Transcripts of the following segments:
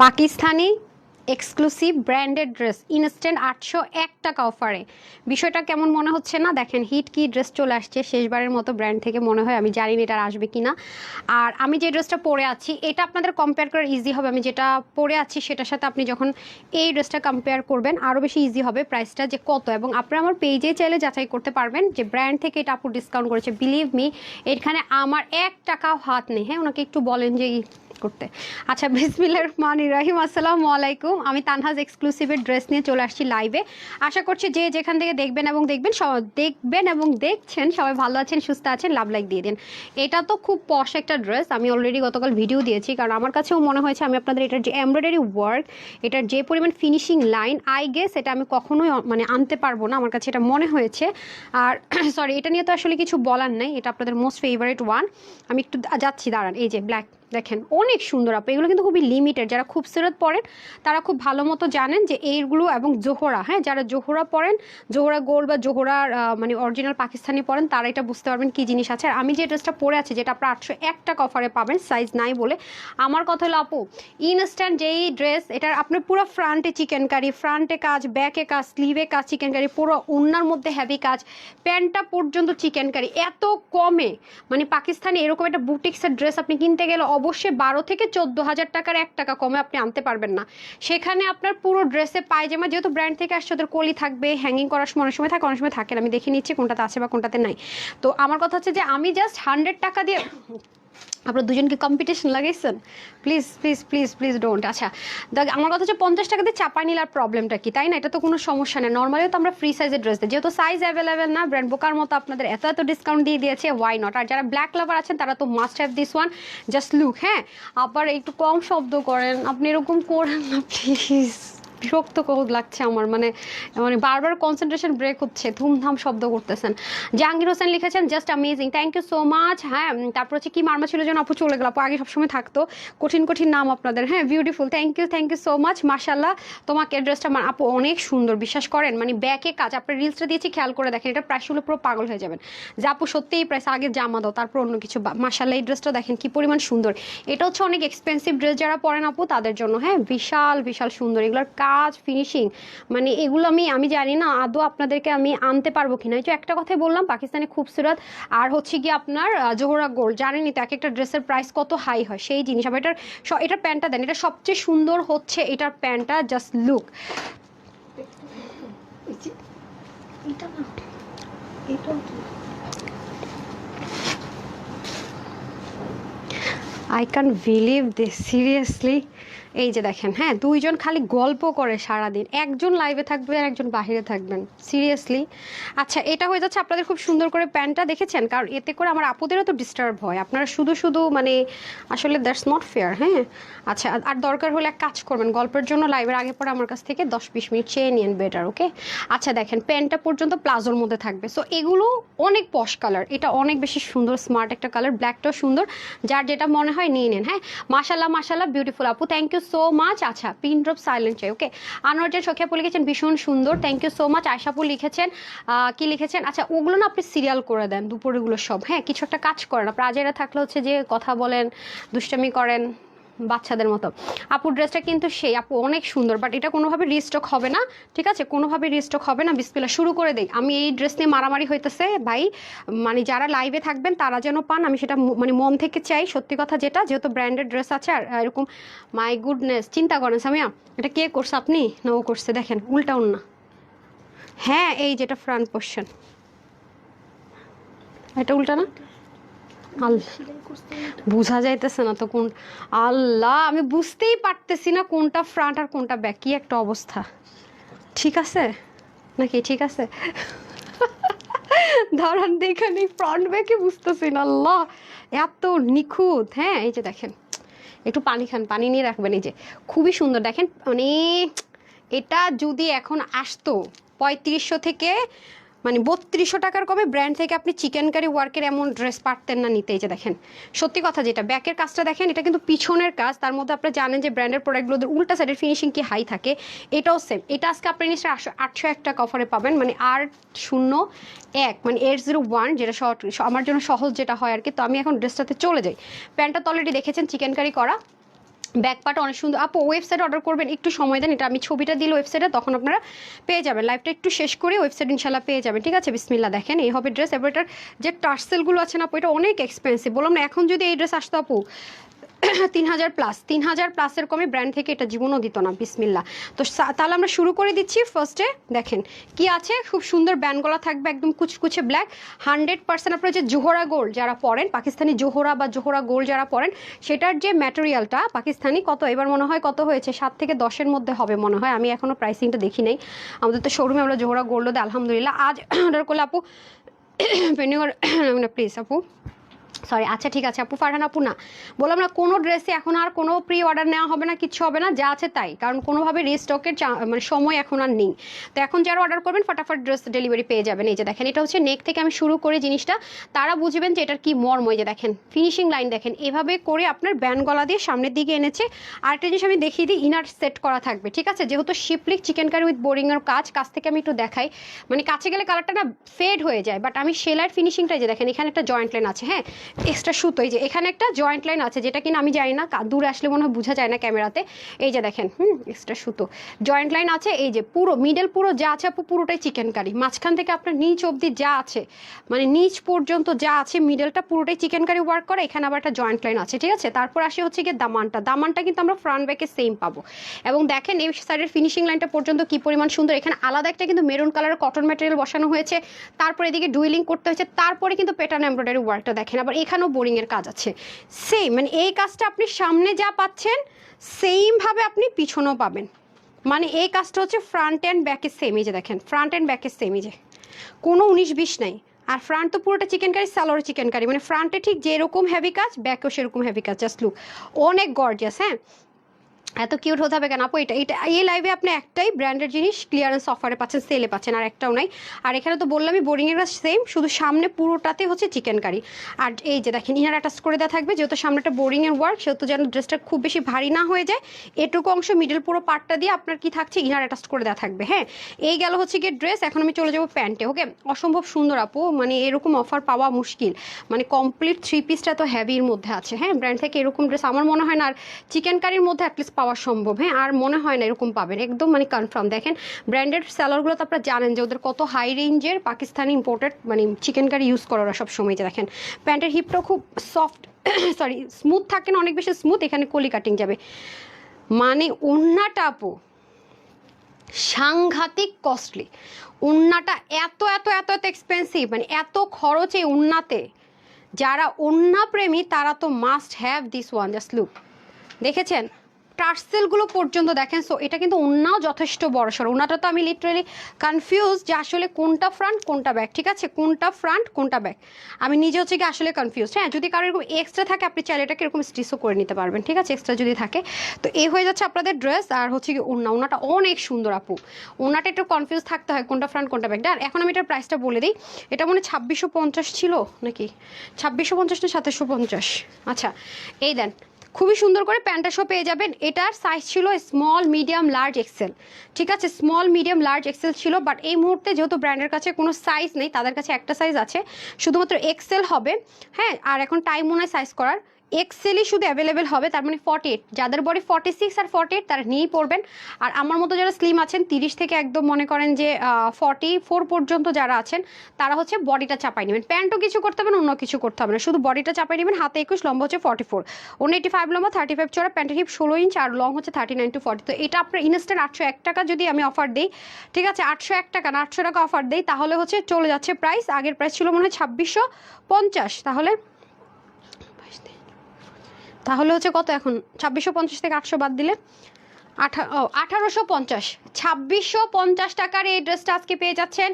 Pakistani exclusive branded dress instant 801 টাকা অফারে। বিষয়টা কেমন মনে হচ্ছে না? দেখেন হিট কি ড্রেস চলে আসছে শেষবারের মতো ব্র্যান্ড থেকে, মনে হয়। আমি জানি না এটা আসবে কিনা। আর আমি যে ড্রেসটা পরে আছি এটা আপনাদের কম্পেয়ার করা ইজি হবে। আমি যেটা পরে আছি সেটার সাথে আপনি যখন এই ড্রেসটা কম্পেয়ার করবেন আরও বেশি ইজি হবে প্রাইসটা যে কত। এবং আপনারা আমার পেজে চাইলে যাচাই করতে পারবেন যে ব্র্যান্ড থেকে এটা আপু ডিসকাউন্ট করেছে। বিলিভ মি, এখানে আমার 1 টাকাও হাত নেই। হ্যাঁ, ওনাকে একটু বলেন যে করতে। আচ্ছা, বিসমিল্লাহির রহমানির রহিম। আসসালামু আলাইকুম। আমি তানহাজ এক্সক্লুসিভের ড্রেস নিয়ে চলে আসছি লাইভে। আশা করছি যে যেখান থেকে দেখবেন এবং দেখছেন সবাই ভালো আছেন, সুস্থ আছেন। লাভ লাইক দিয়ে দিন। এটা তো খুব পশ একটা ড্রেস। আমি অলরেডি গতকাল ভিডিও দিয়েছি, কারণ আমার কাছেও মনে হয়েছে আমি আপনাদের এটার যে এমব্রয়ডারি ওয়ার্ক, এটার যে পরিমাণ ফিনিশিং লাইন, আই গেস এটা আমি কখনোই মানে আনতে পারবো না। আমার কাছে এটা মনে হয়েছে। আর সরি, এটা নিয়ে তো আসলে কিছু বলার নেই। এটা আপনাদের মোস্ট ফেভারিট ওয়ান। আমি একটু যাচ্ছি, দাঁড়ান। এই যে ব্ল্যাক দেখেন, অনেক সুন্দর আপু। এগুলো কিন্তু খুবই লিমিটেড। যারা খুবসুরত পরেন তারা খুব ভালো মতো জানেন যে এইগুলো, এবং জোহরা, হ্যাঁ, যারা জোহরা পরেন, জোহরা গোল্ড বা জোহরার মানে অরিজিনাল পাকিস্তানি পরেন, তারা এটা বুঝতে পারবেন কী জিনিস আছে। আর আমি যে ড্রেসটা পরে আছি, যেটা আপনার 801 টাকা অফারে পাবেন, সাইজ নাই বলে। আমার কথা হলো আপু, ইনস্ট্যান্ট যেই ড্রেস, এটার আপনার পুরো ফ্রন্টে চিকেন কারি, ফ্রন্টে কাজ, ব্যাকে কাজ, স্লিভে কাজ চিকেন কারি, পুরো ওড়নার মধ্যে হেভি কাজ, প্যান্টটা পর্যন্ত চিকেন কারি, এত কমে। মানে পাকিস্তানি এরকম একটা বুটিক্সের ড্রেস আপনি কিনতে গেলে অবশ্যই 12 থেকে 14,000 টাকার 1 টাকা কমে আপনি আনতে পারবেন না। সেখানে আপনার পুরো ড্রেসে পায়জামা, যেহেতু ব্র্যান্ড থেকে আসছে, ওদের কলি থাকবে, হ্যাঙ্গিং করার সময় অনেক সময় থাকে, অনেক সময় থাকে না। আমি দেখে নিচ্ছি কোনটাতে আছে বা কোনটাতে নাই। তো আমার কথা হচ্ছে যে আমি জাস্ট 100 টাকা দিয়ে আপনারা দুজনকে কম্পিটিশন লাগাইছেন। Please please please please don't. আচ্ছা, আমার কথা হচ্ছে 50 টাকা দিয়ে চাপাই নিলার প্রবলেমটা কি, তাই না? এটা তো কোনো সমস্যা নেই। নর্মালিও তো আমরা ফ্রি সাইজের ড্রেস দিই, যেহেতু সাইজ অ্যাভেলেবেল না, ব্র্যান্ড বোকার মতো আপনাদের এত এত ডিসকাউন্ট দিয়ে দিয়েছে, ওয়াই নট। আর যারা ব্ল্যাক লাভার আছেন তারা তো must have this one. Just look. হ্যাঁ, আবার একটু কম শব্দ করেন, আপনি এরকম করেন না প্লিজ। বিরক্ত লাগছে আমার, মানে মানে বারবার কনসেন্ট্রেশন ব্রেক হচ্ছে, ধুমধাম শব্দ করতেছেন। জাহাঙ্গীর হোসেন লিখেছেন just amazing, thank you so much. হ্যাঁ, তারপর হচ্ছে কি মারমা ছিল যেন, আপু চলে গেল। আপু আগে সবসময় থাকতো, কঠিন কঠিন নাম আপনাদের। হ্যাঁ, beautiful, thank you so much. মাশাল্লাহ, তোমাকে অ্যাড্রেসটা আপু অনেক সুন্দর, বিশ্বাস করেন। মানে ব্যাকে কাজ, আপনার রিলসটা দিয়েছি, খেয়াল করে দেখেন। এটা প্রাইস হলো পুরো পাগল হয়ে যাবেন যে আপু সত্যিই প্রাইস, আগে জামা দাও তারপর অন্য কিছু। মাশাল্লাহ, এই ড্রেসটা দেখেন কি পরিমাণ সুন্দর। এটা হচ্ছে অনেক এক্সপেন্সিভ ড্রেস যারা পরেন আপু তাদের জন্য। হ্যাঁ, বিশাল বিশাল সুন্দর এগুলোর কাজ, ফিনিশিং। মানে এগুলো আমি জানি না আদৌ আপনাদেরকে আমি আনতে পারবো কিনা। এই যে একটা কথাই বললাম, পাকিস্তানি খুবসুরত আর হচ্ছে কি আপনার জোহরা গোল্ড, জানেনই তো এক একটা ড্রেসের প্রাইস কত হাই হয়, সেই জিনিস। আবার এটার প্যান্টটা দেন, এটা সবচেয়ে সুন্দর হচ্ছে এটার প্যান্টটা। Just look. এটা না, এটা I can believe this, seriously. এই যে দেখেন, হ্যাঁ, দুইজন খালি গল্প করে সারাদিন, একজন লাইভে থাকবে আর একজন বাহিরে থাকবেন, সিরিয়াসলি। আচ্ছা, এটা হয়ে যাচ্ছে আপনাদের খুব সুন্দর করে প্যান্টটা দেখেছেন, কারণ এতে করে আমার আপুদেরও তো ডিস্টার্ব হয়। আপনারা শুধু শুধু মানে আসলে দ্যাটস নট ফেয়ার। হ্যাঁ, আচ্ছা, আর দরকার হলে এক কাজ করবেন, গল্পের জন্য লাইভের আগে পরে আমার কাছ থেকে 10-20 মিনিট চেয়ে নিন, বেটার। ওকে, আচ্ছা দেখেন, প্যান্টটা পর্যন্ত প্লাজোর মধ্যে থাকবে। সো এগুলো অনেক পশ কালার, এটা অনেক বেশি সুন্দর, স্মার্ট একটা কালার, ব্ল্যাকটাও সুন্দর, যার যেটা মনে হয় নিয়ে নেন। হ্যাঁ, মাশাল্লাহ মাশাল্লাহ, বিউটিফুল আপু, থ্যাংক ইউ সো মাচ। আচ্ছা, পিন ড্রপ সাইলেন্ট চাই। ওকে, আনোয়ার সখিয়াপু লিখেছেন ভীষণ সুন্দর, থ্যাংক ইউ সো মাচ। আয়শাপু লিখেছেন কি লিখেছেন, আচ্ছা ওগুলো না আপনি সিরিয়াল করে দেন দুপুরেগুলো সব। হ্যাঁ, কিছু একটা কাজ করেন আপনার। আজেরা থাকলে হচ্ছে যে কথা বলেন, দুষ্টামি করেন বাচ্চাদের মতো। আপুর ড্রেসটা কিন্তু সেই আপু অনেক সুন্দর, বাট এটা কোনোভাবে রিস্টক হবে না, ঠিক আছে? কোনোভাবে রিস্টক হবে না। বিসমিল্লাহ, শুরু করে দেই। আমি এই ড্রেস নিয়ে মারামারি হইতেছে ভাই, মানে যারা লাইভে থাকবেন তারা যেন পান, আমি সেটা মানে মন থেকে চাই, সত্যি কথা যেটা, যেহেতু ব্র্যান্ডেড ড্রেস আছে। আর এরকম মাই গুডনেস, চিন্তা করেন সামিয়া, এটা কে করছে, আপনি না ও করছে? দেখেন উল্টা না। হ্যাঁ, এই যেটা ফ্রন্ট পোর্শন, এটা উল্টা না? বুঝা যাইতেছে না তো কোন, আল্লাহ আমি বুঝতেই পারতেছি না কোনটা ফ্রন্ট আর কোনটা ব্যাক। কি একটা অবস্থা। ঠিক আছে নাকি? ঠিক আছে, দাঁড়ান দেখে নেই, ফ্রন্ট ব্যাকে বুঝতেছি না। আল্লাহ, এত নিখুঁত। হ্যাঁ, এই যে দেখেন, একটু পানি খান, পানি নিয়ে রাখবেন। এই যে খুবই সুন্দর দেখেন, মানে এটা যদি এখন আসতো 3500 থেকে মানে 3200 টাকার কমে, ব্র্যান্ড থেকে আপনি চিকেন কারি ওয়ার্কের এমন ড্রেস পারতেন না নিতে। এই যে দেখেন, সত্যি কথা যেটা, ব্যাকের কাজটা দেখেন, এটা কিন্তু পিছনের কাজ, তার মধ্যে আপনারা জানেন যে ব্র্যান্ডের প্রোডাক্টগুলোদের উল্টা সাইডের ফিনিশিং কি হাই থাকে, এটাও সেম। এটা আজকে আপনি নিশ্চয়ই 801 টাকা অফারে পাবেন, মানে 801, মানে 801, যেটা আমার জন্য সহজ যেটা হয় আর কি। তো আমি এখন ড্রেসটাতে চলে যাই। প্যান্টটা তো অলরেডি দেখেছেন চিকেন কারি করা, ব্যাক পার্ট অনেক সুন্দর। আপু ওয়েবসাইটে অর্ডার করবেন, একটু সময় দেন, এটা আমি ছবিটা দিলে ওয়েবসাইটে তখন আপনারা পেয়ে যাবেন। লাইভটা একটু শেষ করে ওয়েবসাইট ইনশাল্লাহ পেয়ে যাবেন, ঠিক আছে? বিসমিল্লাহ, দেখেন এই হবে ড্রেস। এবার এটার যে টার্সেলগুলো আছে না আপু, এটা অনেক এক্সপেন্সিভ, বললাম না। এখন যদি এই ড্রেস আসতো আপু 3000 প্লাস, 3000 প্লাসের কমে ব্র্যান্ড থেকে এটা জীবনও দিত না। বিসমিল্লাহ। তো তাহলে আমরা শুরু করে দিচ্ছি। ফার্স্টে দেখেন কি আছে, খুব সুন্দর ব্যান্ড গলা থাকবে, একদম কুচকুচে ব্ল্যাক। 100% আপনারা যে জোহরা গোল্ড যারা পরেন, পাকিস্তানি জোহরা বা জোহরা গোল্ড যারা পরেন, সেটার যে ম্যাটেরিয়ালটা পাকিস্তানি, কত এবার মনে হয় কত হয়েছে, 7 থেকে 10-এর মধ্যে হবে মনে হয়, আমি এখনও প্রাইসিংটা দেখি নাই। আমাদের তো শোরুমে আমরা জোহরা গোল্ড দেয় আলহামদুলিল্লাহ। আজ অর্ডার করলে আপু পেন্ডিং প্লিজ আপু, সরি, আচ্ছা ঠিক আছে আপু, ফারহান আপু না, বললাম না কোনো ড্রেসে এখন আর কোনো প্রি অর্ডার নেওয়া হবে না, কিচ্ছু হবে না, যা আছে তাই, কারণ কোনোভাবে রিস্টকের মানে সময় এখন আর নেই। তো এখন যারা অর্ডার করবেন ফটাফট ড্রেস ডেলিভারি পেয়ে যাবেন। এই যে দেখেন, এটা হচ্ছে নেক থেকে আমি শুরু করে জিনিসটা, তারা বুঝবেন যে এটার কি মর্ম। এই যে দেখেন ফিনিশিং লাইন দেখেন, এভাবে করে আপনার ব্যান্ড গলা দিয়ে সামনের দিকে এনেছে। আরেকটা জিনিস আমি দেখিয়ে দিই, ইনার সেট করা থাকবে, ঠিক আছে? যেহেতু শিপলিক চিকেন কারি উইথ বোরিংয়ের কাছ থেকে আমি একটু দেখাই, মানে কাছে গেলে কালারটা না ফেড হয়ে যায়, বাট আমি সেলাইয়ের ফিনিশিংটা যে দেখেন, এখানে একটা জয়েন্ট লাইন আছে, হ্যাঁ এক্সট্রা সুতো, এই যে এখানে একটা জয়েন্ট লাইন আছে, যেটা কিনা আমি জানি না, দূরে আসলে মনে হয় বোঝা যায় না ক্যামেরাতে। এই যে দেখেন এক্সট্রা সুতো জয়েন্ট লাইন আছে। এই যে পুরো মিডল পুরো যা আছে আপু পুরোটাই চিকেন কারি, মাঝখান থেকে আপনার নিচ অবধি যা আছে, মানে নিচ পর্যন্ত যা আছে মিডলটা পুরোটাই চিকেন কারি ওয়ার্ক করা। এখানে আবার একটা জয়েন্ট লাইন আছে, ঠিক আছে? তারপর আসে হচ্ছে গিয়ে দামানটা কিন্তু আমরা ফ্রন্ট ব্যাকে সেম পাবো। এবং দেখেন এই সাইডের ফিনিশিং লাইনটা পর্যন্ত কি পরিমাণ সুন্দর। এখানে আলাদা একটা কিন্তু মেরুন কালারের কটন ম্যাটেরিয়াল বসানো হয়েছে, তারপর এদিকে ডুইলিং করতে হয়েছে, তারপরে কিন্তু প্যাটার্ন এমব্রয়ডারি ওয়ার্কটা দেখেন। আবার এখানেও বোরিংয়ের কাজ আছে সেম, মানে এই কাজটা আপনি সামনে যা পাচ্ছেন সেমভাবে আপনি পিছনেও পাবেন, মানে এই কাজটা হচ্ছে ফ্রন্ট অ্যান্ড ব্যাকে সেম। এই যে দেখেন ফ্রন্ট অ্যান্ড ব্যাকে সেম, এই যে কোনো 19-20 নাই। আর ফ্রন্ট তো পুরোটা chicken curry, salwar chicken curry, মানে ফ্রন্টে ঠিক যেরকম হেভি কাজ, ব্যাকেও সেরকম হেভি কাজ। জাস্ট লুক, অনেক গর্জিয়াস। হ্যাঁ, এত কিউট হতে হবে কেন আপু? এটা এই লাইভে আপনি একটাই ব্র্যান্ডের জিনিস ক্লিয়ারেন্স অফারে পাচ্ছেন, সেলে পাচ্ছেন, আর একটাও নাই। আর এখানে তো বললামই বোরিংয়ের সেম, শুধু সামনে পুরোটাতে হচ্ছে চিকেন কারি। আর এই যে দেখেন ইনার অ্যাটাচ করে দেওয়া থাকবে, যেহেতু সামনেটা বোরিংয়ের ওয়ার্ক, সেহেতু যেন ড্রেসটা খুব বেশি ভারী না হয়ে যায়। এটুকু অংশ মিডল পুরো পার্টটা দিয়ে আপনার কি থাকছে, ইনার অ্যাটাচ করে দেওয়া থাকবে। হ্যাঁ, এই গেল হচ্ছে গিয়ে ড্রেস। এখন আমি চলে যাবো প্যান্টে। ওকে, অসম্ভব সুন্দর আপু, মানে এরকম অফার পাওয়া মুশকিল, মানে কমপ্লিট 3 পিসটা তো হেভির মধ্যে আছে। হ্যাঁ, ব্র্যান্ড থেকে এরকম ড্রেস আমার মনে হয় না আর চিকেন কারির মধ্যে অ্যাটলিস্ট পাওয়া সম্ভব। হ্যাঁ, আর মনে হয় না এরকম পাবেন, একদম মানে কনফার্ম। দেখেন ব্র্যান্ডেড সেলারগুলো তো আপনারা জানেন যে ওদের কত হাই রেঞ্জের পাকিস্তানি ইম্পোর্টেড মানে চিকেন কারি ইউজ করা সব সময়। যে দেখেন প্যান্টের হিপটাও খুব সফট, সরি স্মুথ থাকে না, অনেক বেশি স্মুথ। এখানে কলি কাটিং যাবে, মানে ওড়নাটা আপু সাংঘাতিক কস্টলি। ওড়নাটা এত এত এত এত এক্সপেন্সিভ, মানে এত খরচ এই ওড়নাতে। যারা ওড়না প্রেমী তারা তো must have this one. Just look, দেখেছেন টার্সেলগুলো পর্যন্ত দেখেন। সো এটা কিন্তু ওড়নাও যথেষ্ট বড়সড়। ওড়নাটা তো আমি লিটারালি কনফিউজ যে আসলে কোনটা ফ্রন্ট কোনটা ব্যাক, ঠিক আছে? কোনটা ফ্রন্ট কোনটা ব্যাক, আমি নিজে হচ্ছে কি আসলে কনফিউজ। হ্যাঁ, যদি কারো এরকম এক্সট্রা থাকে আপনি চাইলে এটাকে এরকম স্টিচও করে নিতে পারবেন, ঠিক আছে? এক্সট্রা যদি থাকে তো এই হয়ে যাচ্ছে আপনাদের ড্রেস। আর হচ্ছে কি ওড়নাটা অনেক সুন্দর আপু। ওড়নাটা একটু কনফিউজ থাকতে হয় কোনটা ফ্রন্ট কোনটা ব্যাক। আর এখন আমি এটার প্রাইসটা বলে দিই, এটা মনে 2650 ছিল নাকি, 2650 না 2750। আচ্ছা এই দেন, খুবই সুন্দর করে প্যান্টটা শো পেয়ে যাবেন। এটার সাইজ ছিল স্মল মিডিয়াম লার্জ এক্সেল, ঠিক আছে? স্মল মিডিয়াম লার্জ এক্সেল ছিল, বাট এই মুহূর্তে যেহেতু ব্র্যান্ডের কাছে কোনো সাইজ নেই, তাদের কাছে একটা সাইজ আছে, শুধুমাত্র এক্সেল হবে। হ্যাঁ, আর এখন টাইম মনে হয় সাইজ করার, এক্সেলই শুধু অ্যাভেলেবেল হবে, তার মানে 48। যাদের বডি 46 আর 48 তারা নিয়েই পড়বেন। আর আমার মতো যারা স্লিম আছেন 30 থেকে একদম মনে করেন যে 44 পর্যন্ত যারা আছেন, তারা হচ্ছে বডিটা চাপাই নেবেন। প্যান্টও কিছু করতে হবে না, অন্য কিছু করতে হবে না, শুধু বডিটা চাপাই নেবেন। হাতে 21, লম্বা হচ্ছে 44, 85 লম্বা, 35 চড়া, প্যান্টের হিপ 16 ইঞ্চ, আর লং হচ্ছে 39 to 40। তো এটা আপনার ইনস্ট্যান্ট 801 টাকা যদি আমি অফার দিই, ঠিক আছে? 801 টাকা না 800 টাকা অফার দিই, তাহলে হচ্ছে চলে যাচ্ছে প্রাইস, আগের প্রাইস ছিল মনে হয় 2650, তাহলে হচ্ছে কত এখন? 2650 থেকে 800 বাদ দিলে 1850। 2650 টাকার এই ড্রেসটা আজকে পেয়ে যাচ্ছেন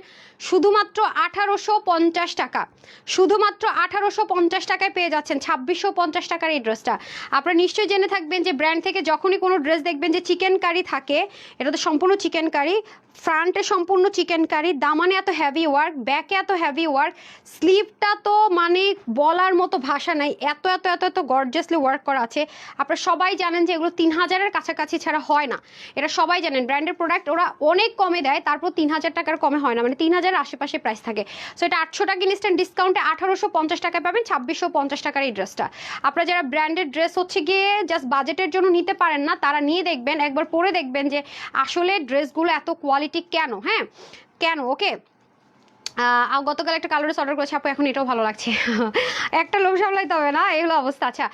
শুধুমাত্র 1850 টাকা। শুধুমাত্র 1850 টাকায় পেয়ে যাচ্ছেন 2650 টাকার এই ড্রেসটা। আপনারা নিশ্চয়ই জেনে থাকবেন যে ব্র্যান্ড থেকে যখনই কোনো ড্রেস দেখবেন যে চিকেন কারি থাকে, এটা তো সম্পূর্ণ চিকেন কারি, ফ্রন্টে সম্পূর্ণ চিকেন কারি, দামানে এত হেভি ওয়ার্ক, ব্যাকে এত হেভি ওয়ার্ক, স্লিভটা তো মানে বলার মতো ভাষা নাই, এত এত এত এত গর্জিয়াসলি ওয়ার্ক করা আছে। আপনারা সবাই জানেন যে এগুলো 3000-এর কাছাকাছি ছাড়া হয় না, এটা সবাই জানেন। ব্র্যান্ডের প্রোডাক্ট ওরা অনেক কমে দেয়, তারপর 3000 টাকার কমে হয় না, মানে 3000 আশেপাশে প্রাইস থাকে। সো এটা 800 টাকা ইনস্ট্যান্ট ডিসকাউন্টে 1850 টাকায় পাবেন 2650 টাকার এই ড্রেসটা। আপনারা যারা ব্র্যান্ডেড ড্রেস হচ্ছে গিয়ে জাস্ট বাজেটের জন্য নিতে পারেন না, তারা নিয়ে দেখবেন, একবার পরে দেখবেন যে আসলে ড্রেসগুলো এত কোয়ালিটি কেন, হ্যাঁ কেন। ওকে, গতকাল একটা কালার অর্ডার করেছি আপু, এখন এটাও ভালো লাগছে। একটা লোভ সামলাইতে হবে না, এই হলো অবস্থা। আচ্ছা,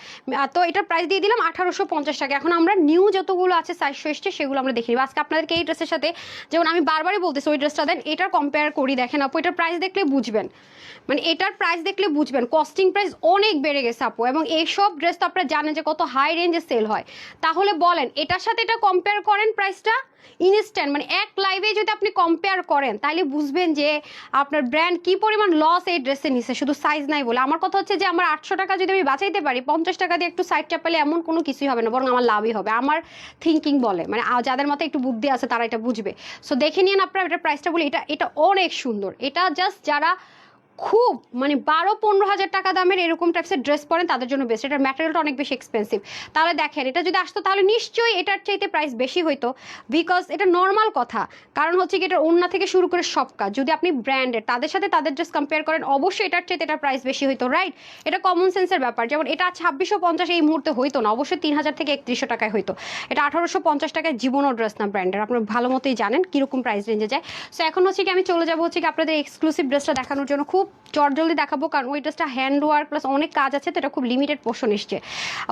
তো এটার প্রাইস দিয়ে দিলাম 1850 টাকা। এখন আমরা নিউ যতগুলো আছে সাইজ এসছে সেগুলো আমরা দেখে নিব আজকে আপনাদেরকে। এই ড্রেসের সাথে যেমন আমি বারবারই বলতেছি ওই ড্রেসটা দেন, এটার কম্পেয়ার করি, দেখেন আপু এটার প্রাইস দেখলে বুঝবেন, মানে এটার প্রাইস দেখলে বুঝবেন কস্টিং প্রাইস অনেক বেড়ে গেছে আপু। এবং এইসব ড্রেস তো আপনারা জানেন যে কত হাই রেঞ্জে সেল হয়। তাহলে বলেন এটার সাথে এটা কম্পেয়ার করেন প্রাইসটা ইনস্ট্যান্ট, মানে এক লাইভে যদি আপনি কম্পেয়ার করেন তাহলে বুঝবেন যে আপনার ব্র্যান্ড কি পরিমাণ লস এই ড্রেসে নিছে, শুধু সাইজ নাই বলে। আমার কথা হচ্ছে যে আমার 800 টাকা যদি আমি বাঁচাইতে পারি, 50 টাকা দিয়ে একটু সাইড চাপালে এমন কোনো কিছুই হবে না, বরং আমার লাভই হবে। আমার থিঙ্কিং বলে, মানে যাদের মধ্যে একটু বুদ্ধি আছে তারা এটা বুঝবে। সো দেখে নিন আপনারা এটা প্রাইসটা বলি, এটা এটা অনেক সুন্দর। এটা জাস্ট যারা খুব মানে 12-15 হাজার টাকা দামের এরকম টাইপসের ড্রেস পরেন তাদের জন্য বেস্ট। এটার ম্যাটেরিয়ালটা অনেক বেশি এক্সপেন্সিভ। তাহলে দেখেন এটা যদি আসতো তাহলে নিশ্চয়ই এটার চাইতে প্রাইস বেশি হইতো, বিকজ এটা নর্মাল কথা। কারণ হচ্ছে কি এটার ওড়না থেকে শুরু করে সব কাজ, যদি আপনি ব্র্যান্ডের তাদের সাথে তাদের ড্রেস কম্পেয়ার করেন অবশ্যই এটার চাইতে এটার প্রাইস বেশি হইতো, রাইট? এটা কমন সেন্সের ব্যাপার। যেমন এটা 2650 এই মুহূর্তে হইতো না, অবশ্যই 3000 থেকে 3100 টাকায় হইতো। এটা 1850 টাকায় জীবনও ড্রেস না ব্র্যান্ডের, আপনারা ভালো মতোই জানেন কিরকম প্রাইস রেঞ্জে যায়। সো এখন হচ্ছে কি আমি চলে যাবো হচ্ছে কি আপনাদের এক্সক্লুসিভ ড্রেসটা দেখানোর জন্য, খুব জলদি দেখাবো কারণ ওই ড্রেসটা হ্যান্ড ওয়ার্ক প্লাস অনেক কাজ আছে, তো এটা খুব লিমিটেড পোর্শন এসছে।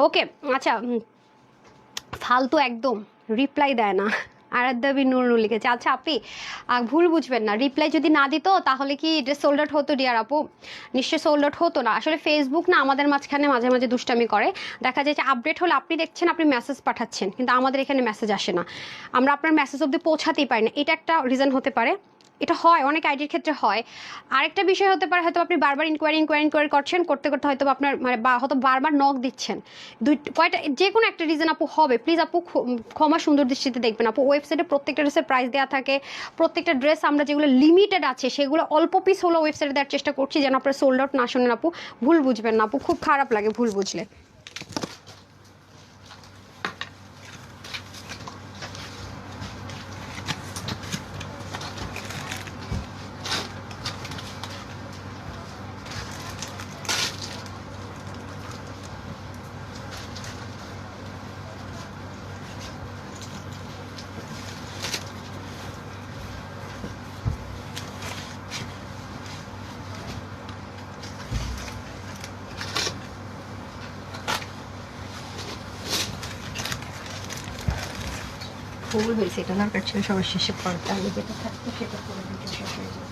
ওকে, আচ্ছা, ফালতু একদম রিপ্লাই দেয় না, আরাধ্যাবি নূর লিখেছে। আচ্ছা আপনি ভুল বুঝবেন না, রিপ্লাই যদি না দিত তাহলে কি ড্রেস সোল্ড আউট হতো ডিয়ার আপু? নিশ্চয়ই সোল্ড আউট হতো না। আসলে ফেসবুক না আমাদের মাঝখানে মাঝে মাঝে দুষ্টামি করে, দেখা যায় যে আপডেট হলে আপনি দেখছেন, আপনি মেসেজ পাঠাচ্ছেন, কিন্তু আমাদের এখানে মেসেজ আসে না, আমরা আপনার মেসেজ অবধি পৌঁছাতেই পারি না। এটা একটা রিজন হতে পারে, এটা হয় অনেক আইডির ক্ষেত্রে হয়। আরেকটা বিষয় হতে পারে হয়তো আপনি বারবার ইনকোয়ারি করছেন, করতে করতে হয়তো আপনার মানে হয়তো বারবার নক দিচ্ছেন, কয়টা যে কোনো একটা রিজন আপু হবে। প্লিজ আপু ক্ষমা সুন্দর দৃষ্টিতে দেখবেন আপু। ওয়েবসাইটে প্রত্যেকটা ড্রেসের প্রাইস দেওয়া থাকে, প্রত্যেকটা ড্রেস আমরা যেগুলো লিমিটেড আছে সেগুলো অল্প পিস হলো ওয়েবসাইটে দেওয়ার চেষ্টা করছি যেন আপনারা সোল্ড আউট না শোনেন আপু। ভুল বুঝবেন না আপু, খুব খারাপ লাগে ভুল বুঝলে। ভুল হয়েছে, এটা দরকার ছিল সবার শেষে পড়তে, তাহলে যেটা থাকতো সেটা করে দিতে শেষ হয়ে যেত।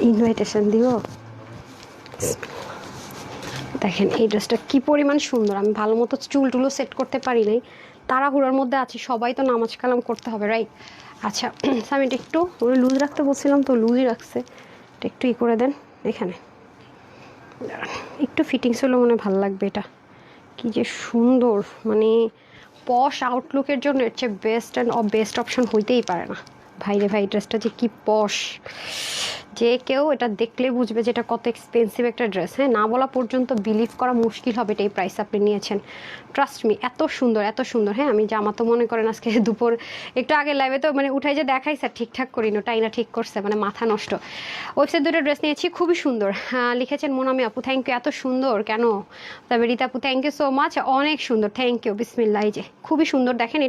ইনভাইটেশন দিব, দেখেন এই ড্রেসটা কি পরিমাণ সুন্দর। আমি ভালো মতো চুল টুলো সেট করতে পারি নাই, তাড়াহুড়োর মধ্যে আছি, সবাই তো নামাজ কালাম করতে হবে, রাইট? আচ্ছা আমি এটা একটু লুজ রাখতে বলছিলাম তো লুজই রাখছে, এটা একটু ই করে দেন এখানে, একটু ফিটিংস হলে মনে ভালো লাগবে। এটা কি যে সুন্দর, মানে পশ আউটলুকের জন্য এর চেয়ে বেস্ট অ্যান্ড বেস্ট অপশন হইতেই পারে না। ভাই রে ভাই, ড্রেসটা যে কি পশ, যে কেউ এটা দেখলে বুঝবে যে এটা কত এক্সপেন্সিভ একটা ড্রেস। হ্যাঁ, না বলা পর্যন্ত বিলিভ করা মুশকিল হবে এটা এই প্রাইস আপনি নিয়েছেন, ট্রাস্ট মি। এত সুন্দর এত সুন্দর। হ্যাঁ, আমি জামা তো মনে করেন আজকে দুপুর একটু আগে লাইভে তো মানে উঠাই যে দেখাই স্যার ঠিকঠাক করিনি, ওটাই না ঠিক করছে, মানে মাথা নষ্ট। ওয়েবসাইট দুটো ড্রেস নিয়েছি, খুবই সুন্দর। হ্যাঁ লিখেছেন মোনামি আপু, থ্যাংক ইউ, এত সুন্দর কেন? তবে রীতা আপু থ্যাংক ইউ সো মাচ, অনেক সুন্দর, থ্যাংক ইউ। বিসমিল্লাহ, এই যে খুবই সুন্দর, দেখেন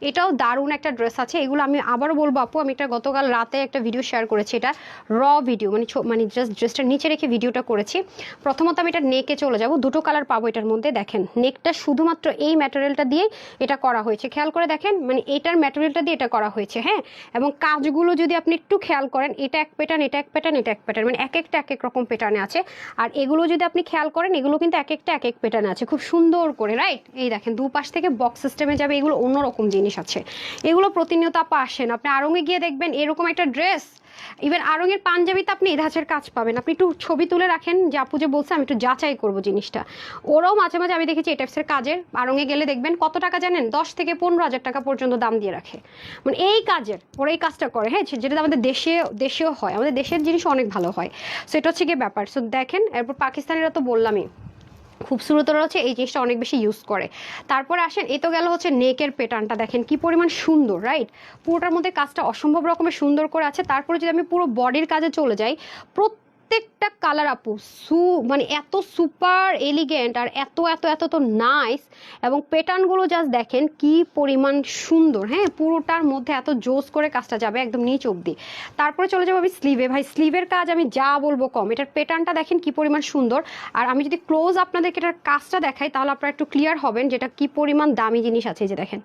এটাও দারুণ একটা ড্রেস আছে। এগুলো আমি আবারও বলবো আপু, আমি এটা গতকাল রাতে একটা ভিডিও শেয়ার করেছি, এটা র ভিডিও, মানে জাস্ট ড্রেসটা নিচে রেখে ভিডিওটা করেছি। প্রথমত আমি এটা নেকে চলে যাব, দুটো কালার পাবো এটার মধ্যে। দেখেন নেকটা শুধুমাত্র এই ম্যাটেরিয়ালটা দিয়ে এটা করা হয়েছে, খেয়াল করে দেখেন, মানে এটার ম্যাটেরিয়ালটা দিয়ে এটা করা হয়েছে। হ্যাঁ, এবং কাজগুলো যদি আপনি একটু খেয়াল করেন, এটা এক প্যাটার্ন, এটা এক প্যাটার্ন, এটা এক প্যাটার্ন, মানে এক একটা এক এক রকম প্যাটার্নে আছে। আর এগুলো যদি আপনি খেয়াল করেন, এগুলো কিন্তু এক একটা এক এক প্যাটার্নে আছে, খুব সুন্দর করে, রাইট? এই দেখেন দুপাশ থেকে বক্স সিস্টেমে যাবে, এগুলো অন্যরকম জিনিস আছে। এগুলো প্রতিনিয়ত আপা আসেন, আপনি আড়ংয়ে গিয়ে দেখবেন এরকম একটা ড্রেস ইভেন আড়ঙের পাঞ্জাবিতে আপনি এই ধাঁচের কাজ পাবেন। আপনি একটু ছবি তুলে রাখেন যে আপু যে বলছে, আমি একটু যাচাই করবো জিনিসটা। ওরাও মাঝে মাঝে আমি দেখেছি এই টাইপসের কাজের আড়ঙে গেলে দেখবেন কত টাকা জানেন, 10 থেকে 15 হাজার টাকা পর্যন্ত দাম দিয়ে রাখে, মানে এই কাজের ওরা এই কাজটা করে। হ্যাঁ, যেটা আমাদের দেশেও হয়, আমাদের দেশের জিনিস অনেক ভালো হয়। সো এটা হচ্ছে গিয়ে ব্যাপার। সো দেখেন, এরপর পাকিস্তানিরা তো বললামই খুবসুরতরা হচ্ছে এই জিনিসটা অনেক বেশি ইউজ করে। তারপরে আসেন, এ তো গেল হচ্ছে নেকের প্যাটার্নটা, দেখেন কি পরিমাণ সুন্দর, রাইট? পুরোটার মধ্যে কাজটা অসম্ভব রকমের সুন্দর করে আছে। তারপরে যদি আমি পুরো বডির কাজে চলে যাই, প্রত্যেকটা কালার আপু মানে এত সুপার এলিগেন্ট আর এত এত এত তো নাইস, এবং প্যাটার্নগুলো জাস্ট দেখেন কি পরিমাণ সুন্দর। হ্যাঁ, পুরোটার মধ্যে এত জোস করে কাজটা যাবে একদম নিচ অব্দি। তারপরে চলে যাবো আমি স্লিভে। ভাই স্লিভের কাজ আমি যা বলবো কম, এটার প্যাটার্নটা দেখেন কি পরিমাণ সুন্দর। আর আমি যদি ক্লোজ আপনাদেরকে এটার কাজটা দেখাই, তাহলে আপনারা একটু ক্লিয়ার হবেন যেটা কি পরিমাণ দামি জিনিস আছে। যে দেখেন,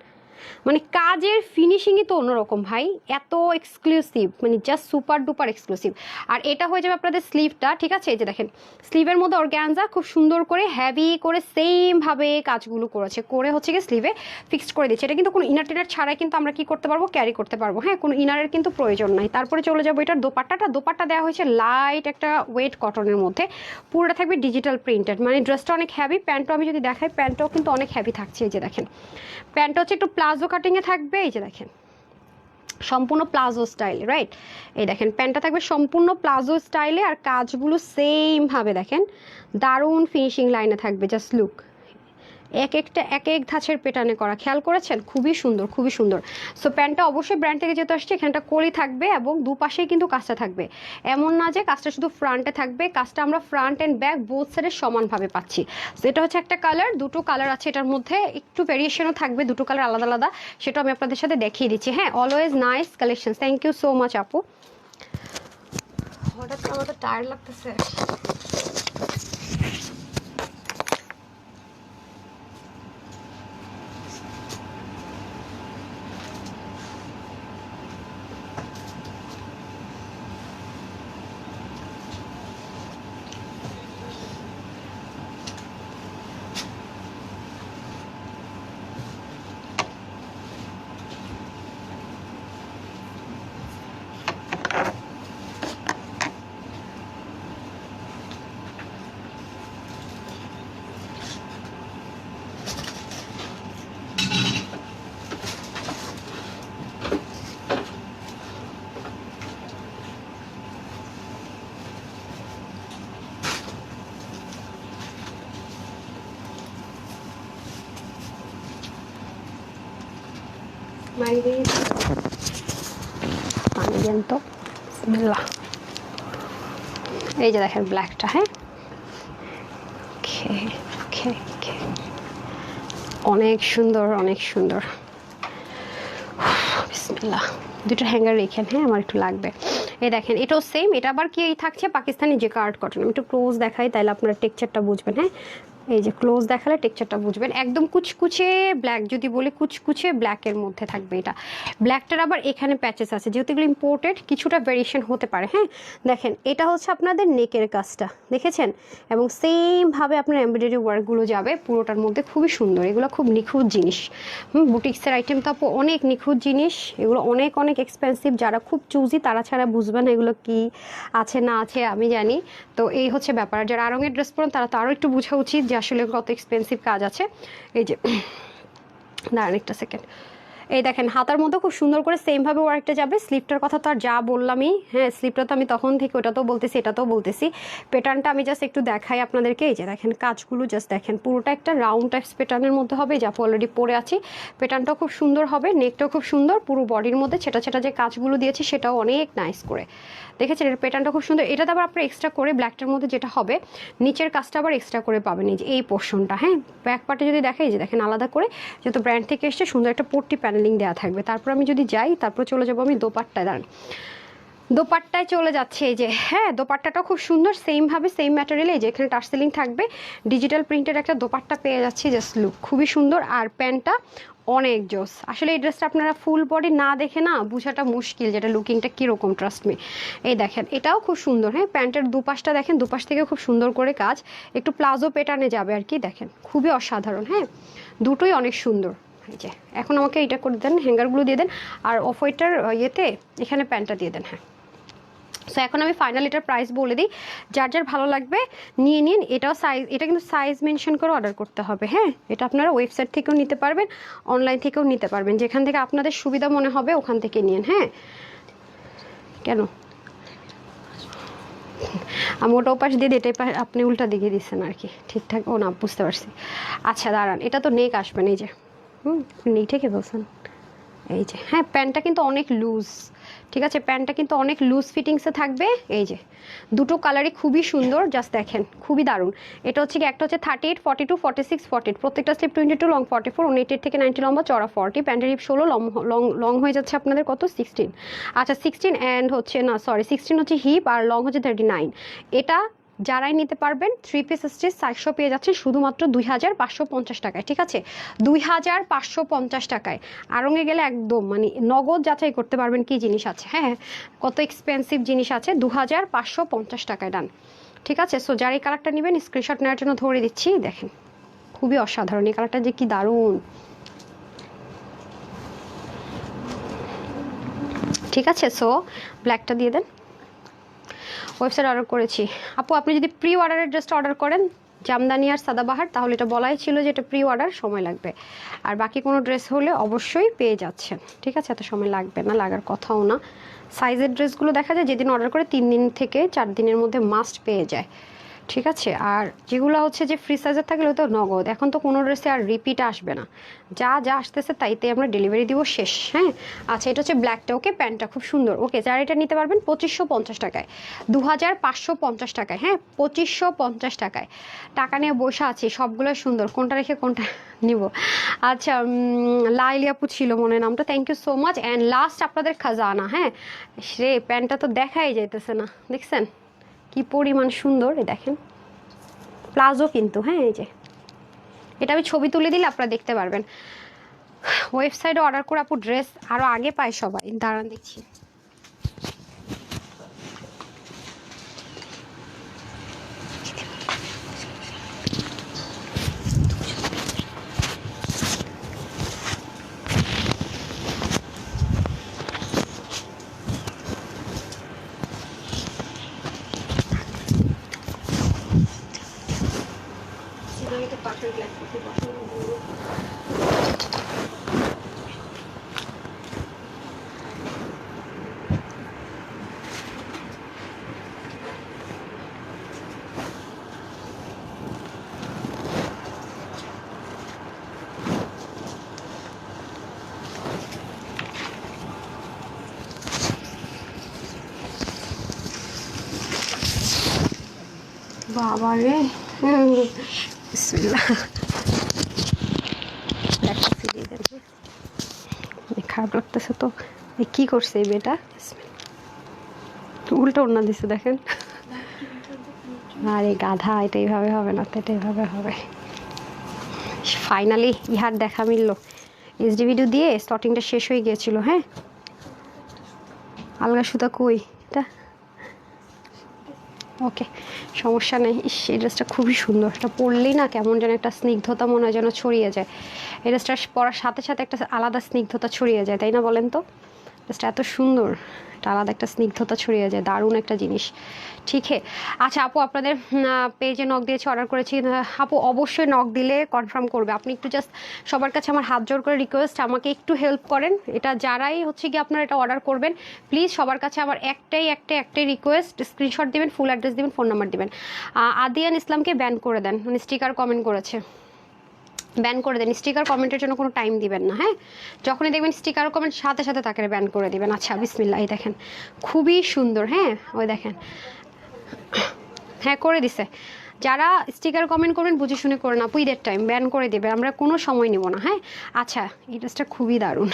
মানে কাজের ফিনিশিংই তো অন্যরকম ভাই, এত এক্সক্লুসিভ, মানে জাস্ট সুপার ডুপার এক্সক্লুসিভ। আর এটা হয়ে যাবে আপনাদের স্লিভটা, ঠিক আছে? এই যে দেখেন, স্লিভের মধ্যে অর্গ্যানজা খুব সুন্দর করে হেভি করে সেম ভাবে কাজগুলো করেছে, করে হচ্ছে গিয়ে স্লিভে ফিক্সড করে দিচ্ছে। এটা কিন্তু কোনো ইনার টিনার ছাড়াই কিন্তু আমরা কি করতে পারবো, ক্যারি করতে পারবো। হ্যাঁ, কোনো ইনারের কিন্তু প্রয়োজন নাই। তারপরে চলে যাবো এটার দোপাট্টা দেওয়া হয়েছে লাইট একটা ওয়েট কটনের মধ্যে, পুরোটা থাকবে ডিজিটাল প্রিন্টেড, মানে ড্রেসটা অনেক হ্যাভি। প্যান্টও আমি যদি দেখাই, প্যান্টটাও কিন্তু অনেক হ্যাভি থাকছে। এই যে দেখেন, প্যান্টটা হচ্ছে একটু প্লাজো কাটিংয়ে থাকবে। এই যে দেখেন, সম্পূর্ণ প্লাজো স্টাইলে, রাইট? এই দেখেন, প্যান্টটা থাকবে সম্পূর্ণ প্লাজো স্টাইলে, আর কাজগুলো সেম ভাবে দেখেন দারুণ ফিনিশিং লাইনে থাকবে। জাস্ট লুক, এক একটা এক এক ধাঁচের পেটানে করা, খেয়াল করেছেন? খুবই সুন্দর, খুবই সুন্দর। সো প্যান্টটা অবশ্যই ব্র্যান্ড থেকে যেহেতু আসছে, এখানটা কলি থাকবে এবং দুপাশেই কিন্তু কাজটা থাকবে। এমন না যে কাজটা শুধু ফ্রন্টে থাকবে, কাজটা আমরা ফ্রন্ট অ্যান্ড ব্যাক বোথ সাইডে সমানভাবে পাচ্ছি। সো এটা হচ্ছে একটা কালার, দুটো কালার আছে এটার মধ্যে, একটু ভেরিয়েশনও থাকবে, দুটো কালার আলাদা আলাদা, সেটা আমি আপনাদের সাথে দেখিয়ে দিচ্ছি। হ্যাঁ, always nice collection, thank you so much আপু। হঠাৎ আমার তো টায়ার্ড লাগতেছে। পানি দেন তো, বিসমিল্লাহ। এই যে দেখেন ব্ল্যাকটা, হ্যাঁ অনেক সুন্দর, অনেক সুন্দর। বিসমিল্লাহ, দুটো হ্যাঙ্গার রেখেন, হ্যাঁ আমার একটু লাগবে। এই দেখেন, এটাও সেম, এটা আবার কি থাকছে পাকিস্তানি যে কার্ড কটন। আমি একটু ক্লোজ দেখাই, তাহলে আপনারা টেক্সচারটা বুঝবেন। হ্যাঁ, এই যে ক্লোজ দেখালে টেক্সচারটা বুঝবেন। একদম কুচকুচে ব্ল্যাক, যদি বলি কুচকুচে ব্ল্যাকের মধ্যে থাকবে এটা। ব্ল্যাকটার আবার এখানে প্যাচেস আছে, যেহেতু এগুলো ইম্পোর্টেড কিছুটা ভেরিয়েশন হতে পারে। হ্যাঁ, দেখেন এটা হচ্ছে আপনাদের নেকের কাজটা, দেখেছেন? এবং সেমভাবে আপনার এমব্রয়ডারি ওয়ার্কগুলো যাবে পুরোটার মধ্যে, খুবই সুন্দর। এগুলো খুব নিখুঁত জিনিস। বুটিক্সের আইটেম তো আপু অনেক নিখুঁত জিনিস, এগুলো অনেক অনেক এক্সপেন্সিভ। যারা খুব চুজি তারা ছাড়া বুঝবেন এগুলো কি আছে না আছে, আমি জানি। তো এই হচ্ছে ব্যাপার। যারা আরঙের ড্রেস পরেন তারা তো আরও একটু বোঝা উচিত যে আসলে কত এক্সপেন্সিভ কাজ আছে। এই যে দাঁড়ান একটা সেকেন্ড, এই দেখেন হাতার মধ্যে খুব সুন্দর করে সেমভাবে ওয়ার্কটা যাবে। স্লিপটার কথা তো আর যা বললামই, হ্যাঁ স্লিপটা তো আমি তখন থেকে ওটাতেও বলতেছি এটাতেও বলতেছি। প্যাটার্নটা আমি জাস্ট একটু দেখাই আপনাদেরকে। এই যে দেখেন কাজগুলো জাস্ট দেখেন, পুরোটা একটা রাউন্ড টাইপস প্যাটার্নের মধ্যে হবে, যা অলরেডি পরে আছি। প্যাটার্নটাও খুব সুন্দর হবে, নেকটাও খুব সুন্দর, পুরো বডির মধ্যে ছেটা ছেটা যে কাজগুলো দিয়েছি সেটাও অনেক নাইস করে। দেখেছেন, এর প্যাটার্নটা খুব সুন্দর। এটাতে আবার আপনার এক্সট্রা করে ব্ল্যাকটার মধ্যে যেটা হবে, নিচের কাজটা আবার এক্সট্রা করে পাবেন। এই যে এই পোর্শনটা, হ্যাঁ ব্যাক পার্টে যদি দেখাই, যে দেখেন আলাদা করে, যেহেতু ব্র্যান্ড থেকে এসছে সুন্দর একটা পট্টি প্যানেলিং দেওয়া থাকবে। তারপর আমি যদি যাই, তারপর চলে যাবো আমি দোপাট্টায়। দাঁড়ান, দোপাট্টায় চলে যাচ্ছে। এই যে হ্যাঁ, দোপাট্টাটাও খুব সুন্দর, সেমভাবে সেম ম্যাটেরিয়ালে, এই যে এখানে টার্সেলিং থাকবে, ডিজিটাল প্রিন্টের একটা দোপাট্টা পেয়ে যাচ্ছি। জাস্ট লুক খুবই সুন্দর। আর প্যান্টটা অনেক জোস। আসলে এই ড্রেসটা আপনারা ফুল বডি না দেখে না বোঝাটা মুশকিল যেটা লুকিংটা কীরকম, ট্রাস্ট মি। এই দেখেন এটাও খুব সুন্দর। হ্যাঁ, প্যান্টের দুপাশটা দেখেন, দুপাশ থেকে খুব সুন্দর করে কাজ, একটু প্লাজো প্যাটার্নে যাবে আর কি। দেখেন খুবই অসাধারণ। হ্যাঁ, দুটোই অনেক সুন্দর। এই যে এখন আমাকে এটা করে দেন, হ্যাঙ্গারগুলো দিয়ে দেন, আর অফ হোয়াইটার ইয়েতে এখানে প্যান্টটা দিয়ে দেন। হ্যাঁ সো এখন আমি ফাইনাল এটার প্রাইস বলে দিই, যার যার ভালো লাগবে নিয়ে নিন। এটাও সাইজ, এটা কিন্তু সাইজ মেনশন করে অর্ডার করতে হবে, হ্যাঁ। এটা আপনারা ওয়েবসাইট থেকেও নিতে পারবেন, অনলাইন থেকেও নিতে পারবেন, যেখান থেকে আপনাদের সুবিধা মনে হবে ওখান থেকে নিন, হ্যাঁ। কেন আমি ওটা ওপাশ দিয়ে এটাই আপনি উল্টা দিকে দিচ্ছেন আর কি, ঠিকঠাক। ও না, বুঝতে পারছি। আচ্ছা দাঁড়ান, এটা তো নেক আসবেন, এই যে নেক থেকে বলছেন, এই যে হ্যাঁ। প্যান্টটা কিন্তু অনেক লুজ, ঠিক আছে, প্যান্টটা কিন্তু অনেক লুজ ফিটিংসে থাকবে। এই যে দুটো কালারই খুবই সুন্দর, জাস্ট দেখেন, খুবই দারুণ। এটা হচ্ছে কি, একটা হচ্ছে 38, 42, 46, 48, প্রত্যেকটা স্লিপ 22, লং 44, 88 থেকে 90 লম্বা, চড়া 40, প্যান্টের হিপ 16, লং হয়ে যাচ্ছে আপনাদের কত, 16। আচ্ছা 16 অ্যান্ড হচ্ছে না, সরি 16 হচ্ছে হিপ, আর লং হচ্ছে 39। এটা যারাই নিতে পারবেন 3 পিস স্টিচ 400 পেয়ে যাচ্ছেন শুধুমাত্র 2550 টাকায়, ঠিক আছে, 2550 টাকায়। আড়ঙে গেলে একদম মানে নগদ যাচাই করতে পারবেন কি জিনিস আছে, হ্যাঁ, কত এক্সপেন্সিভ জিনিস আছে। 2550 টাকায় ডান, ঠিক আছে। সো যারা এই কালারটা নেবেন স্ক্রিনশট নেওয়ার জন্য ধরে দিচ্ছি, দেখেন খুবই অসাধারণ এই কালারটা, যে কি দারুণ, ঠিক আছে। সো ব্ল্যাকটা দিয়ে দেন। ওয়েবসাইট অর্ডার করেছি আপু, আপনি যদি প্রি অর্ডারের ড্রেসটা অর্ডার করেন জামদানি আর সাদাবাহার, তাহলে এটা বলাই ছিল যে এটা প্রি অর্ডার, সময় লাগবে। আর বাকি কোনো ড্রেস হলে অবশ্যই পেয়ে যাচ্ছেন, ঠিক আছে, এত সময় লাগবে না, লাগার কথাও না। সাইজের ড্রেসগুলো দেখা যায় যেদিন অর্ডার করে 3 দিন থেকে 4 দিনের মধ্যে মাস্ট পেয়ে যায়, ঠিক আছে। আর যেগুলো হচ্ছে যে ফ্রি সাইজের থাকে ওগুলো তো নগদ, এখন তো কোনো ড্রেসে আর রিপিট আসবে না, যা যা আসতেছে তাইতে আমরা ডেলিভারি দিব, শেষ, হ্যাঁ। আচ্ছা এটা হচ্ছে ব্ল্যাকটা, ওকে, প্যান্টটা খুব সুন্দর, ওকে। যারা এটা নিতে পারবেন 2550 টাকায়, 2550 টাকায়, হ্যাঁ, 2550 টাকায়। টাকা নিয়ে বসে আছি, সবগুলো সুন্দর, কোনটা রেখে কোনটা নিব। আচ্ছা লাইলি আপু ছিল মনে নামটা, thank you so much. And last আপনাদের খাজানা, হ্যাঁ। সে প্যান্টটা তো দেখাই যাইতেছে না, দেখছেন কি পরিমাণ সুন্দর, এই দেখেন প্লাজো কিন্তু, হ্যাঁ, এই যে এটা আমি ছবি তুলে দিলে আপনারা দেখতে পারবেন। ওয়েবসাইটে অর্ডার করে আপু ড্রেস আরও আগে পায় সবাই, দাঁড়ান দেখছি। বাবা রে, বিসমিল্লাহ, খারাপ লাগতেছে তো, কি করছে এই মেয়েটা, উল্টো ওড়না দিছে দেখেন। আরে গাধা, এটা এইভাবে হবে না, এটা এইভাবে হবে। ফাইনালি ইহার দেখা মিললো, এইচডি ভিডিও দিয়ে স্টার্টিংটা শেষ হয়ে গিয়েছিল, হ্যাঁ। আলগা সুতা কই এটা, ওকে, সমস্যা নেই। এই ড্রেসটা খুবই সুন্দর, এটা পরলেই না কেমন যেন একটা স্নিগ্ধতা মনে হয় যেন ছড়িয়ে যায়, এই ড্রেসটা পরার সাথে সাথে একটা আলাদা স্নিগ্ধতা ছড়িয়ে যায়, তাই না বলেন তো? ড্রেসটা এত সুন্দর, একটা আলাদা একটা স্নিগ্ধতা ছড়িয়ে যায়, দারুণ একটা জিনিস, ঠিক আছে। আচ্ছা আপু আপনাদের পেজে নক দিয়েছে, অর্ডার করেছি আপু, অবশ্যই নক দিলে কনফার্ম করবে। আপনি একটু জাস্ট সবার কাছে আমার হাত জোর করে রিকোয়েস্ট, আমাকে একটু হেল্প করেন। এটা যারাই হচ্ছে কি আপনারা এটা অর্ডার করবেন, প্লিজ সবার কাছে আমার একটাই রিকোয়েস্ট, স্ক্রিনশট দিবেন, ফুল অ্যাড্রেস দিবেন, ফোন নাম্বার দিবেন। আদিয়ান ইসলামকে ব্যান করে দেন, মানে স্টিকার কমেন্ট করেছে, ব্যান করে দেন। স্টিকার কমেন্টের জন্য কোনো টাইম দিবেন না, হ্যাঁ, যখনই দেখবেন স্টিকার কমেন্ট সাথে সাথে তাকে ব্যান করে দিবেন। আচ্ছা বিসমিল্লাহ, এই দেখেন খুবই সুন্দর, হ্যাঁ, ওই দেখেন, হ্যাঁ করে দিছে। যারা স্টিকার কমেন্ট করবেন বুঝে শুনে করে না, পুইদের টাইম ব্যান করে দেবে, আমরা কোনো সময় নেব না, হ্যাঁ। আচ্ছা এই ড্রেসটা খুবই দারুণ,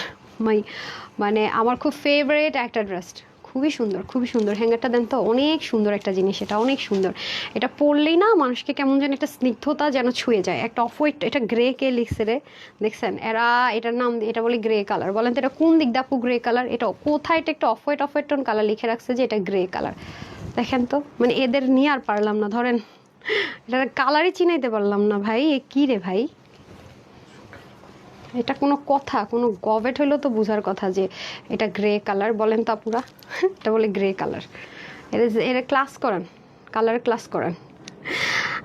মানে আমার খুব ফেভারিট একটা ড্রেস, খুবই সুন্দর, খুবই সুন্দর। হ্যাঙ্গারটা দেন তো, অনেক সুন্দর একটা জিনিস, এটা অনেক সুন্দর। এটা পরলেই না মানুষকে কেমন যেন একটা স্নিগ্ধতা যেন ছুঁয়ে যায়। একটা অফ হোয়াইট, এটা গ্রে কে লিখছে রে, দেখছেন এরা এটার নাম, এটা বলে গ্রে কালার। বলেন তো এটা কোন দিক দাপু গ্রে কালার, এটা কোথায়, এটা একটা অফ হোয়াইট টোন কালার লিখে রাখছে যে এটা গ্রে কালার। দেখেন তো, মানে এদের নিয়ে আর পারলাম না, ধরেন এটা কালারই চিনাইতে পারলাম না ভাই, এ কি রে ভাই, এটা কোনো কথা, কোনো গভেট হইলেও তো বোঝার কথা যে এটা গ্রে কালার। বলেন তো আপুরা, এটা বলে গ্রে কালার, এর ক্লাস করেন, কালার ক্লাস করেন।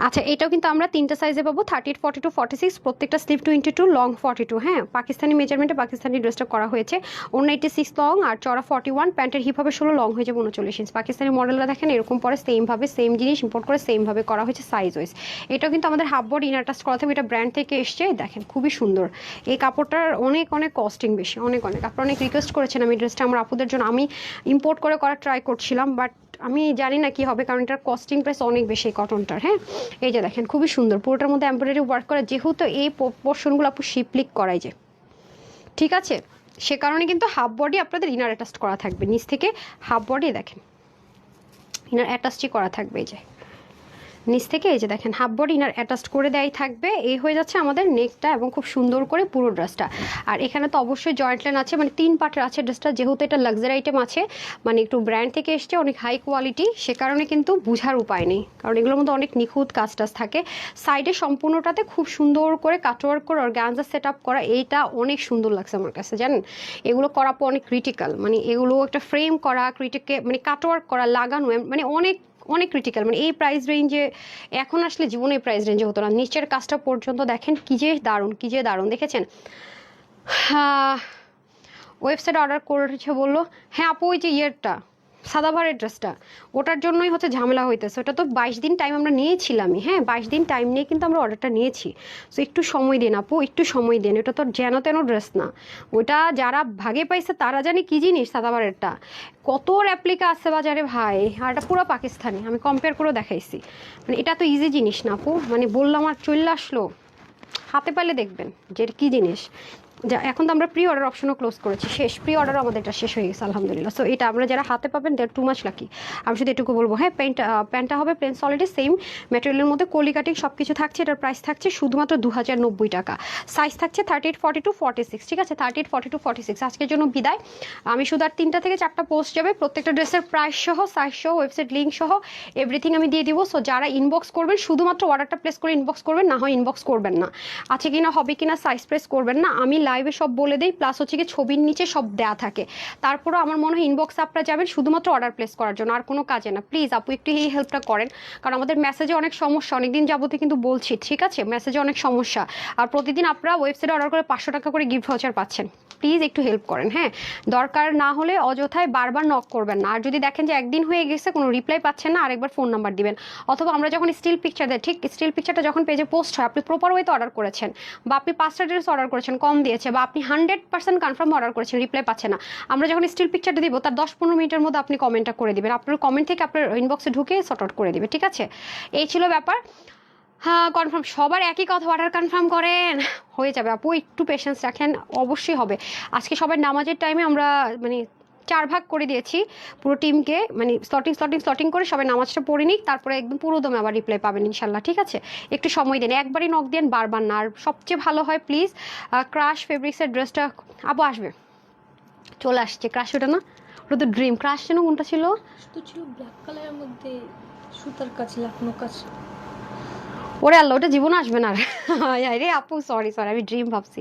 আচ্ছা, এটাও কিন্তু আমরা তিনটা সাইজে পাবো, 38, 42, 46, প্রত্যেকটা স্লিভ 22, লং 42। হ্যাঁ, পাকিস্তানি মেজারমেন্টে পাকিস্তানি ড্রেসটা করা হয়েছে। ওর 86 লং আর চড়া 41, প্যান্টের হিপ হবে 16, লং হয়ে যাবে 39 ইঞ্চ। পাকিস্তানি মডেলটা দেখেন এরকম পরে সেমভাবে, সেম জিনিস ইম্পোর্ট করে সেমভাবে করা হয়েছে সাইজ ওয়াইজ। এটাও কিন্তু আমাদের হাফ বডি ইনার টাচ করা থাকবে, এটা ব্র্যান্ড থেকে এসছে, দেখেন খুবই সুন্দর। এই কাপড়টার অনেক অনেক কস্টিং বেশি, অনেক অনেক। আপনারা অনেক রিকোয়েস্ট করেছেন আমি ড্রেসটা আমার আপুদের জন্য আমি ইম্পোর্ট করে করার ট্রাই করছিলাম, বাট আমি জানি না কি হবে, কারণ এটার কস্টিং প্রাইস অনেক বেশি কটনটার। হ্যাঁ, এই যে দেখেন খুবই সুন্দর, পুরোটার মধ্যে এমব্রয়ডারি ওয়ার্ক করা, যেহেতু এই পোর্শনগুলো আপু শিপলিক করাই যে, ঠিক আছে, সে কারণে কিন্তু হাফ বডি আপনাদের ইনার অ্যাটাচ করা থাকবে, নিচ থেকে হাফ বডি দেখেন ইনার অ্যাটাচই করা থাকবে। এই যে নিচ থেকে এই যে দেখেন হাফ বডি ইনার অ্যাটাচড করে দেওয়াই থাকবে। এই হয়ে যাচ্ছে আমাদের নেকটা এবং খুব সুন্দর করে পুরো ড্রেসটা। আর এখানে তো অবশ্যই জয়েন্ট লাইন আছে, মানে 3 পার্টের আছে ড্রেসটা, যেহেতু এটা লাক্সারি আইটেম আছে, মানে একটু ব্র্যান্ড থেকে এসছে, অনেক হাই কোয়ালিটি, সে কারণে কিন্তু বোঝার উপায় নেই, কারণ এগুলোর মধ্যে অনেক নিখুঁত কাজ টাজ থাকে। সাইডে সম্পূর্ণটাতে খুব সুন্দর করে কাটওয়ার্ক করে অর্গানজা সেট আপ করা, এইটা অনেক সুন্দর লাগছে আমার কাছে, জানেন এগুলো করা অনেক ক্রিটিক্যাল, মানে এগুলো একটা ফ্রেম করা ক্রিটিকে, মানে কাটওয়ার্ক করা লাগানো, মানে অনেক অনেক ক্রিটিক্যাল, মানে এই প্রাইস রেঞ্জে এখন আসলে জীবনে এই প্রাইস রেঞ্জে হতো না। নিচের কাজটা পর্যন্ত দেখেন কি যে দারুণ, কি যে দারুণ, দেখেছেন। ওয়েবসাইট অর্ডার করেছে বললো, হ্যাঁ আপু ওই যে ইয়েরটা সাদাভারের ড্রেসটা, ওটার জন্যই হচ্ছে ঝামেলা হইতেছে। ওটা তো 22 দিন টাইম আমরা নিয়েছিলামই, হ্যাঁ 22 দিন টাইম নিয়ে কিন্তু আমরা অর্ডারটা নিয়েছি। সো একটু সময় দিন আপু, একটু সময় দিন, এটা তো যেন তেন ড্রেস না, ওটা যারা ভাগে পাইছে তারা জানে কি জিনিস। সাদাভারেরটা কত রেপ্লিকা আছে বাজারে ভাই, আর এটা পুরো পাকিস্তানি, আমি কম্পেয়ার করে দেখাইছি, মানে এটা তো ইজি জিনিস না আপু, মানে বললাম আর চলে আসলো, হাতে পাইলে দেখবেন যে এটা কী জিনিস। যা এখন তো আমরা প্রি অর্ডার অপশনও ক্লোজ করেছি, শেষ প্রি অর্ডারও আমাদের এটা শেষ হয়ে গেছে আলহামদুলিল্লাহ। সো এটা আমরা যারা হাতে পাবেন দেড় 2 মাস লাকি। আমি শুধু এটুকু বলবো, হ্যাঁ প্যান্টটা হবে প্লেন সলিডে সেম ম্যাটেরিয়ালের মধ্যে, কলি কাটিং সব কিছু থাকছে। এটার প্রাইস থাকছে শুধুমাত্র 2090 টাকা। সাইজ থাকছে 38, 42, 46, ঠিক আছে, 38, 42, 46। আজকের জন্য বিদায়। আমি শুধু আর 3টা থেকে 4টা পোস্ট যাবে, প্রত্যেকটা ড্রেসের প্রাইস সহ, সাইজ সহ, ওয়েবসাইট লিঙ্ক সহ এভরিথিং আমি দিয়ে দিব। সো যারা ইনবক্স করবেন শুধুমাত্র অর্ডারটা প্লেস করে ইনবক্স করবেন, না হয় ইনবক্স করবেন না, আছে কিনা হবে কিনা সাইজ প্রেস করবেন না, আমি লাইভে সব বলে দিই, প্লাস হচ্ছে কি ছবির নিচে সব দেয়া থাকে। তারপরও আমার মনে হয় ইনবক্সে আপনারা যাবেন শুধুমাত্র অর্ডার প্লেস করার জন্য, আর কোনো কাজে না। প্লিজ আপু একটু এই হেল্পটা করেন, কারণ আমাদের মেসেজে অনেক সমস্যা, অনেকদিন যাবতে কিন্তু বলছি, ঠিক আছে, মেসেজে অনেক সমস্যা। আর প্রতিদিন আপনারা ওয়েবসাইটে অর্ডার করে 500 টাকা করে গিফট ভাউচার পাচ্ছেন, প্লিজ একটু হেল্প করেন। হ্যাঁ, দরকার না হলে অযথায় বারবার নক করবেন না। আর যদি দেখেন যে একদিন হয়ে গেছে কোনো রিপ্লাই পাচ্ছেন না, আরেকবার ফোন নাম্বার দিবেন। অথবা আমরা যখন স্টিল পিকচার দেয়, ঠিক স্টিল পিকচারটা যখন পেজে পোস্ট হয়, আপনি প্রপার ওয়েতে অর্ডার করেছেন, বা আপনি 5টা ড্রেস অর্ডার করেছেন কম দিয়েছে, বা আপনি 100% কনফার্ম অর্ডার করেছেন রিপ্লাই পাচ্ছে না, আমরা যখন স্টিল পিকচারটা দিব তার 10-15 মিনিটের মধ্যে আপনি কমেন্টটা করে দিবেন, আপনার কমেন্ট থেকে আপনার ইনবক্সে ঢুকে সর্ট আউট করে দিবে, ঠিক আছে। এই ছিল ব্যাপার। হ্যাঁ কনফার্ম, সবার একই কথা, অর্ডার কনফার্ম করেন, হয়ে যাবে আপু, একটু পেশেন্স রাখেন, অবশ্যই হবে। আজকে সবাই নামাজের টাইমে আমরা মানে 4 ভাগ করে দিয়েছি পুরো টিমকে, মানে স্লটিং করে সবাই নামাজটা পড়ে নিক, তারপরে একদম পুরো দমে আবার রিপ্লাই পাবেন ইনশাল্লাহ, ঠিক আছে। একটু সময় দেন, একবারই নক দেন, বারবার না। আর সবচেয়ে ভালো হয় প্লিজ ক্রাশ ফেব্রিক্সের ড্রেসটা আপু আসবে, চলে আসছে ক্রাশ, ওটা না, ওটা তো ড্রিম ক্রাশ যেন কোনটা ছিল, তো ছিল ব্ল্যাক কালারের মধ্যে সুতার কাজ, লাকনো কাজ। ওরে আল্লাহ, ওটা জীবন আসবে না রে আপু, সরি আমি ড্রিম ভাবছি।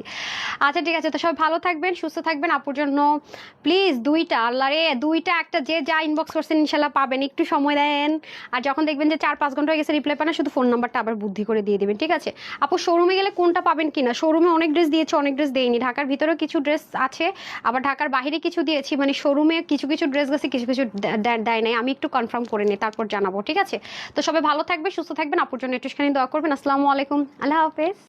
আচ্ছা ঠিক আছে, তো সবাই ভালো থাকবেন, সুস্থ থাকবেন। আপুর জন্য প্লিজ 2টা, আল্লাহ রে 2টা, একটা যে যা ইনবক্স করছেন ইনশাল্লাহ পাবেন, একটু সময় দেন। আর যখন দেখবেন যে 4-5 ঘন্টা হয়ে গেছে রিপ্লাই পান না, শুধু ফোন নাম্বারটা আবার বুদ্ধি করে দিয়ে দেবেন, ঠিক আছে। আপু শোরুমে গেলে কোনটা পাবেন কিনা, শোরুমে অনেক ড্রেস দিয়েছে, অনেক ড্রেস দেয়নি, ঢাকার ভিতরেও কিছু ড্রেস আছে, আবার ঢাকার বাইরে কিছু দিয়েছি, মানে শোরুমে কিছু কিছু ড্রেস গেছে, কিছু কিছু দেয় নাই, আমি একটু কনফার্ম করে নিই তারপর জানাবো, ঠিক আছে। তো সবাই ভালো থাকবে, সুস্থ থাকবেন, আপুর জন্য একটুখানি দোয়া করবেন। আসসালামু আলাইকুম, আল্লাহ হাফেজ।